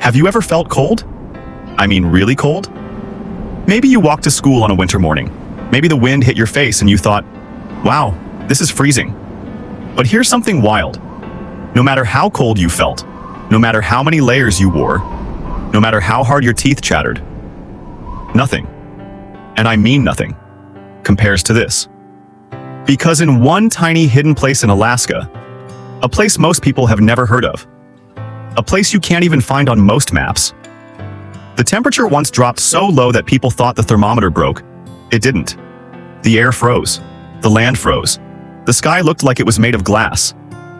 Have you ever felt cold? I mean, really cold? Maybe you walked to school on a winter morning. Maybe the wind hit your face and you thought, wow, this is freezing. But here's something wild. No matter how cold you felt, no matter how many layers you wore, no matter how hard your teeth chattered, nothing, and I mean nothing, compares to this. Because in one tiny hidden place in Alaska, a place most people have never heard of, a place you can't even find on most maps, the temperature once dropped so low that people thought the thermometer broke. It didn't. The air froze. The land froze. The sky looked like it was made of glass.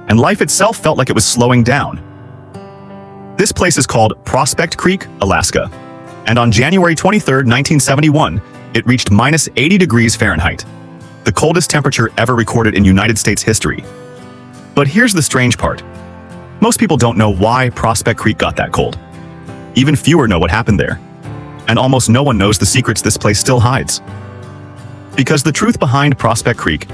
And life itself felt like it was slowing down. This place is called Prospect Creek, Alaska. And on January 23, 1971, it reached minus 80 degrees Fahrenheit, the coldest temperature ever recorded in United States history. But here's the strange part. Most people don't know why Prospect Creek got that cold. Even fewer know what happened there. And almost no one knows the secrets this place still hides. Because the truth behind Prospect Creek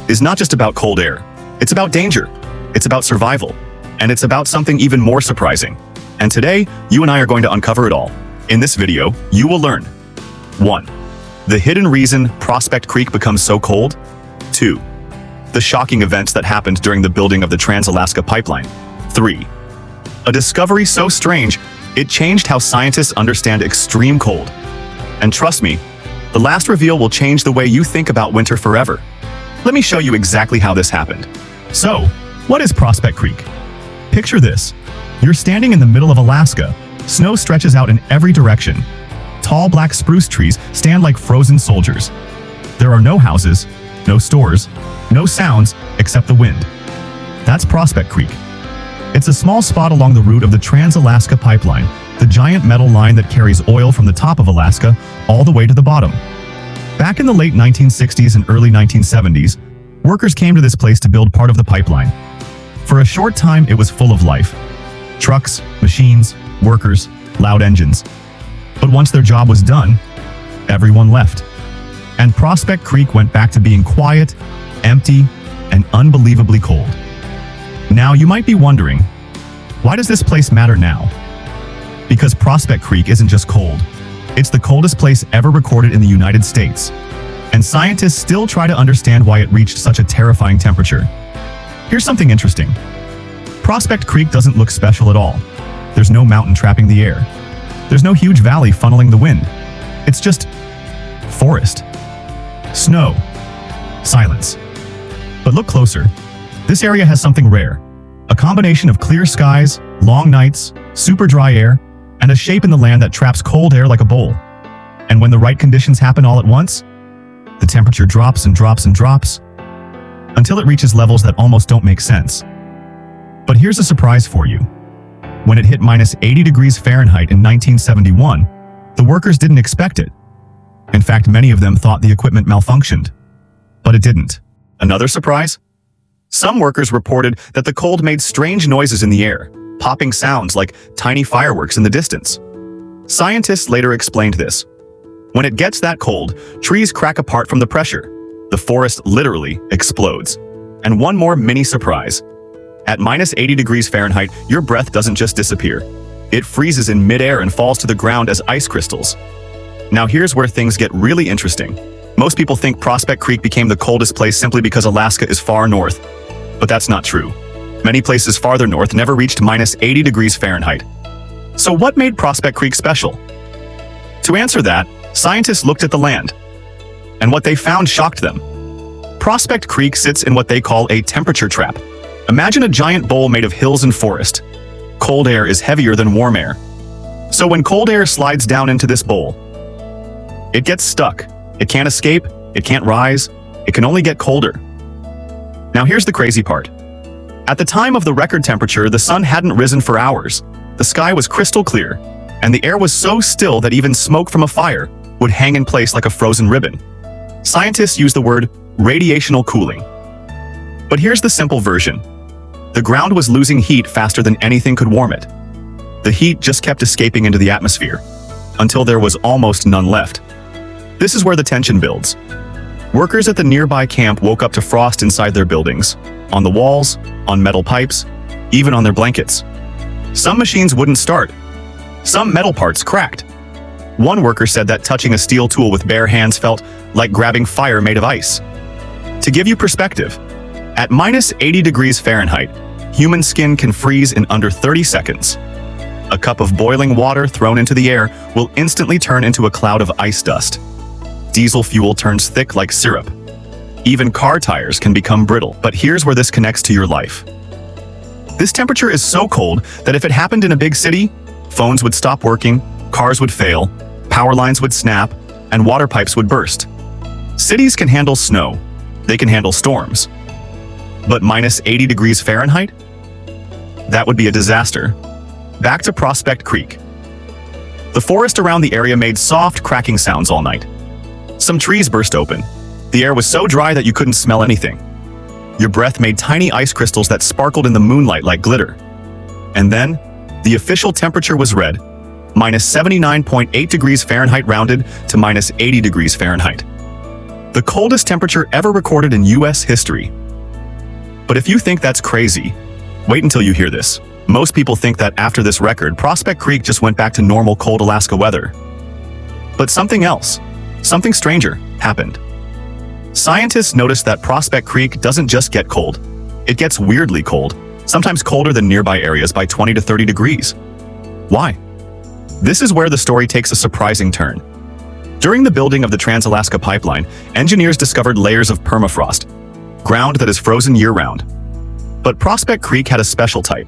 is not just about cold air. It's about danger. It's about survival. And it's about something even more surprising. And today, you and I are going to uncover it all. In this video, you will learn 1. The hidden reason Prospect Creek becomes so cold. 2. The shocking events that happened during the building of the Trans-Alaska Pipeline. 3. A discovery so strange, it changed how scientists understand extreme cold. And trust me, the last reveal will change the way you think about winter forever. Let me show you exactly how this happened. So, what is Prospect Creek? Picture this. You're standing in the middle of Alaska. Snow stretches out in every direction. Tall black spruce trees stand like frozen soldiers. There are no houses, no stores, no sounds except the wind. That's Prospect Creek. It's a small spot along the route of the Trans-Alaska Pipeline, the giant metal line that carries oil from the top of Alaska all the way to the bottom. Back in the late 1960s and early 1970s, workers came to this place to build part of the pipeline. For a short time, it was full of life. Trucks, machines, workers, loud engines. But once their job was done, everyone left. And Prospect Creek went back to being quiet, empty, and unbelievably cold. Now you might be wondering, why does this place matter now? Because Prospect Creek isn't just cold. It's the coldest place ever recorded in the United States. And scientists still try to understand why it reached such a terrifying temperature. Here's something interesting. Prospect Creek doesn't look special at all. There's no mountain trapping the air. There's no huge valley funneling the wind. It's just forest, snow, silence. But look closer. This area has something rare. A combination of clear skies, long nights, super dry air, and a shape in the land that traps cold air like a bowl. And when the right conditions happen all at once, the temperature drops and drops and drops until it reaches levels that almost don't make sense. But here's a surprise for you. When it hit minus 80 degrees Fahrenheit in 1971, the workers didn't expect it. In fact, many of them thought the equipment malfunctioned. But it didn't. Another surprise? Some workers reported that the cold made strange noises in the air, popping sounds like tiny fireworks in the distance. Scientists later explained this. When it gets that cold, trees crack apart from the pressure. The forest literally explodes. And one more mini surprise. At minus 80 degrees Fahrenheit, your breath doesn't just disappear. It freezes in midair and falls to the ground as ice crystals. Now here's where things get really interesting. Most people think Prospect Creek became the coldest place simply because Alaska is far north. But that's not true. Many places farther north never reached minus 80 degrees Fahrenheit. So what made Prospect Creek special? To answer that, scientists looked at the land. And what they found shocked them. Prospect Creek sits in what they call a temperature trap. Imagine a giant bowl made of hills and forest. Cold air is heavier than warm air. So when cold air slides down into this bowl, it gets stuck. It can't escape, it can't rise, it can only get colder. Now here's the crazy part. At the time of the record temperature, the sun hadn't risen for hours. The sky was crystal clear, and the air was so still that even smoke from a fire would hang in place like a frozen ribbon. Scientists use the word radiational cooling. But here's the simple version. The ground was losing heat faster than anything could warm it. The heat just kept escaping into the atmosphere, until there was almost none left. This is where the tension builds. Workers at the nearby camp woke up to frost inside their buildings, on the walls, on metal pipes, even on their blankets. Some machines wouldn't start. Some metal parts cracked. One worker said that touching a steel tool with bare hands felt like grabbing fire made of ice. To give you perspective, at minus 80 degrees Fahrenheit, human skin can freeze in under 30 seconds. A cup of boiling water thrown into the air will instantly turn into a cloud of ice dust. Diesel fuel turns thick like syrup. Even car tires can become brittle. But here's where this connects to your life. This temperature is so cold that if it happened in a big city, phones would stop working, cars would fail, power lines would snap, and water pipes would burst. Cities can handle snow. They can handle storms. But minus 80 degrees Fahrenheit? That would be a disaster. Back to Prospect Creek. The forest around the area made soft, cracking sounds all night. Some trees burst open. The air was so dry that you couldn't smell anything. Your breath made tiny ice crystals that sparkled in the moonlight like glitter. And then, the official temperature was read, minus 79.8 degrees Fahrenheit rounded to minus 80 degrees Fahrenheit. The coldest temperature ever recorded in US history. But if you think that's crazy, wait until you hear this. Most people think that after this record, Prospect Creek just went back to normal cold Alaska weather. But something else, something stranger, happened. Scientists noticed that Prospect Creek doesn't just get cold. It gets weirdly cold, sometimes colder than nearby areas by 20 to 30 degrees. Why? This is where the story takes a surprising turn. During the building of the Trans-Alaska Pipeline, engineers discovered layers of permafrost, ground that is frozen year-round. But Prospect Creek had a special type.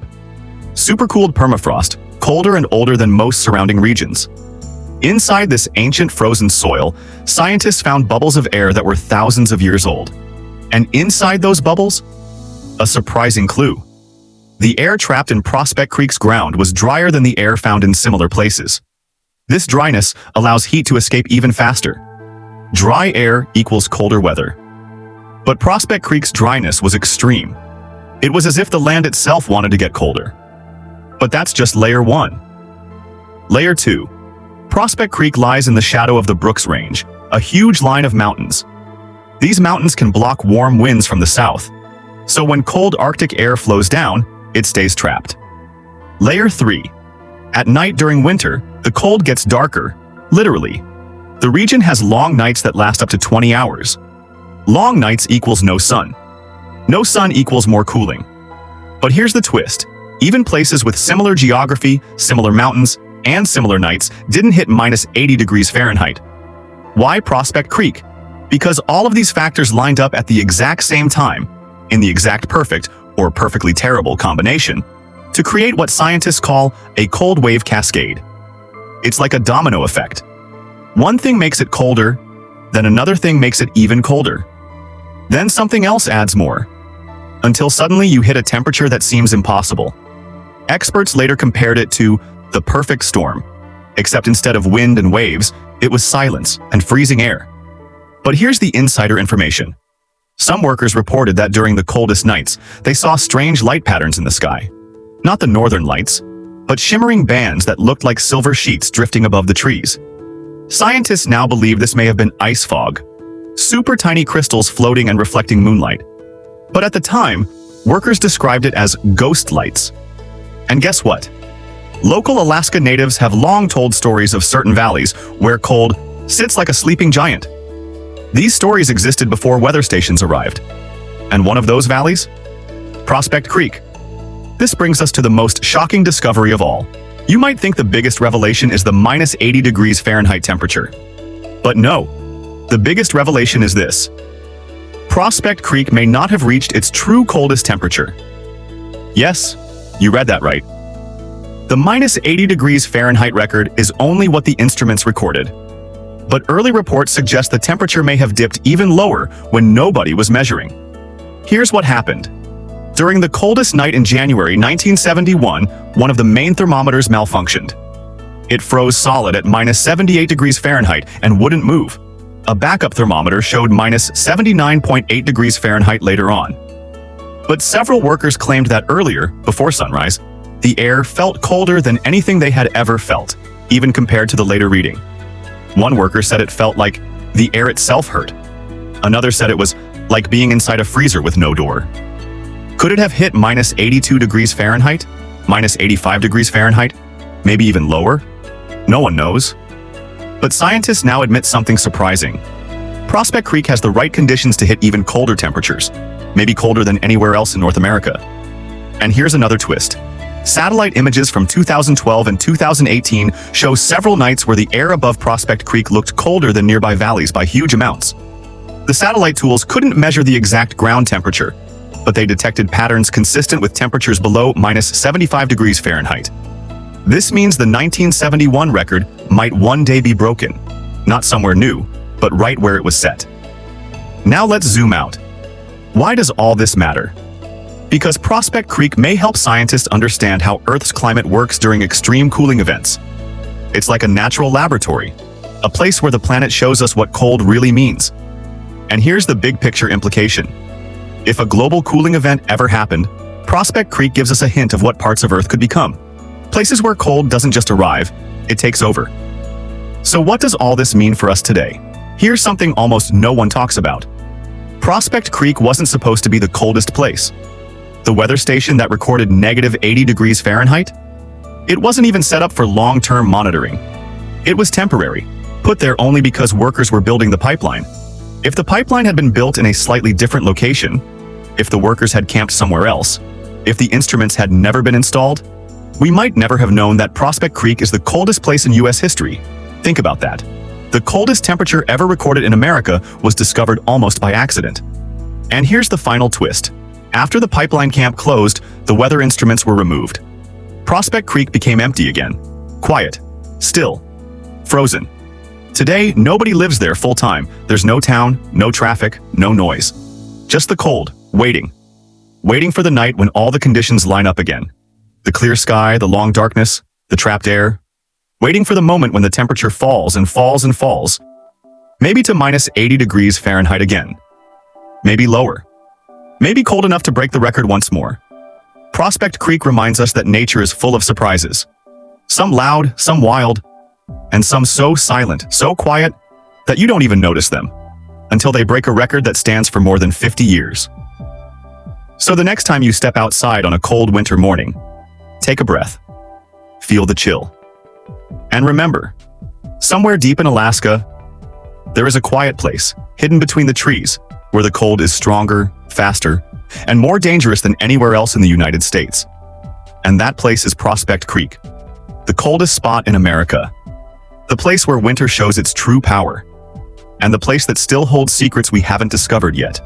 Supercooled permafrost, colder and older than most surrounding regions. Inside this ancient frozen soil, scientists found bubbles of air that were thousands of years old. And inside those bubbles, a surprising clue. The air trapped in Prospect Creek's ground was drier than the air found in similar places. This dryness allows heat to escape even faster. Dry air equals colder weather. But Prospect Creek's dryness was extreme. It was as if the land itself wanted to get colder. But that's just layer 1. Layer 2. Prospect Creek lies in the shadow of the Brooks Range, a huge line of mountains. These mountains can block warm winds from the south, so when cold Arctic air flows down, it stays trapped. Layer 3. At night during winter, the cold gets darker, literally. The region has long nights that last up to 20 hours. Long nights equals no sun. No sun equals more cooling. But here's the twist. Even places with similar geography, similar mountains, and similar nights didn't hit minus 80 degrees Fahrenheit. Why Prospect Creek? Because all of these factors lined up at the exact same time, in the exact perfect or perfectly terrible combination, to create what scientists call a cold wave cascade. It's like a domino effect. One thing makes it colder, then another thing makes it even colder. Then something else adds more, until suddenly you hit a temperature that seems impossible. Experts later compared it to the perfect storm, except instead of wind and waves, it was silence and freezing air. But here's the insider information. Some workers reported that during the coldest nights, they saw strange light patterns in the sky. Not the northern lights, but shimmering bands that looked like silver sheets drifting above the trees. Scientists now believe this may have been ice fog, super tiny crystals floating and reflecting moonlight. But at the time, workers described it as ghost lights. And guess what? Local Alaska natives have long told stories of certain valleys where cold sits like a sleeping giant. These stories existed before weather stations arrived. And one of those valleys? Prospect Creek. This brings us to the most shocking discovery of all. You might think the biggest revelation is the minus 80 degrees Fahrenheit temperature. But no, the biggest revelation is this. Prospect Creek may not have reached its true coldest temperature. Yes, you read that right. The minus 80 degrees Fahrenheit record is only what the instruments recorded. But early reports suggest the temperature may have dipped even lower when nobody was measuring. Here's what happened. During the coldest night in January 1971, one of the main thermometers malfunctioned. It froze solid at minus 78 degrees Fahrenheit and wouldn't move. A backup thermometer showed minus 79.8 degrees Fahrenheit later on. But several workers claimed that earlier, before sunrise, the air felt colder than anything they had ever felt, even compared to the later reading. One worker said it felt like the air itself hurt. Another said it was like being inside a freezer with no door. Could it have hit minus 82 degrees Fahrenheit? Minus 85 degrees Fahrenheit? Maybe even lower? No one knows. But scientists now admit something surprising. Prospect Creek has the right conditions to hit even colder temperatures, maybe colder than anywhere else in North America. And here's another twist. Satellite images from 2012 and 2018 show several nights where the air above Prospect Creek looked colder than nearby valleys by huge amounts. The satellite tools couldn't measure the exact ground temperature, but they detected patterns consistent with temperatures below -75 degrees Fahrenheit. This means the 1971 record might one day be broken, not somewhere new, but right where it was set. Now let's zoom out. Why does all this matter? Because Prospect Creek may help scientists understand how Earth's climate works during extreme cooling events. It's like a natural laboratory, a place where the planet shows us what cold really means. And here's the big picture implication. If a global cooling event ever happened, Prospect Creek gives us a hint of what parts of Earth could become. Places where cold doesn't just arrive, it takes over. So what does all this mean for us today? Here's something almost no one talks about. Prospect Creek wasn't supposed to be the coldest place. The weather station that recorded -80 degrees Fahrenheit? It wasn't even set up for long-term monitoring. It was temporary, put there only because workers were building the pipeline. If the pipeline had been built in a slightly different location, if the workers had camped somewhere else, if the instruments had never been installed, we might never have known that Prospect Creek is the coldest place in US history. Think about that. The coldest temperature ever recorded in America was discovered almost by accident. And here's the final twist. After the pipeline camp closed, the weather instruments were removed. Prospect Creek became empty again. Quiet. Still. Frozen. Today, nobody lives there full-time. There's no town, no traffic, no noise. Just the cold, waiting. Waiting for the night when all the conditions line up again. The clear sky, the long darkness, the trapped air. Waiting for the moment when the temperature falls and falls and falls. Maybe to -80 degrees Fahrenheit again. Maybe lower. Maybe cold enough to break the record once more. Prospect Creek reminds us that nature is full of surprises. Some loud, some wild, and some so silent, so quiet, that you don't even notice them, until they break a record that stands for more than 50 years. So the next time you step outside on a cold winter morning, take a breath. Feel the chill. And remember, somewhere deep in Alaska, there is a quiet place, hidden between the trees, where the cold is stronger, faster, and more dangerous than anywhere else in the United States. And that place is Prospect Creek, the coldest spot in America. The place where winter shows its true power, and the place that still holds secrets we haven't discovered yet.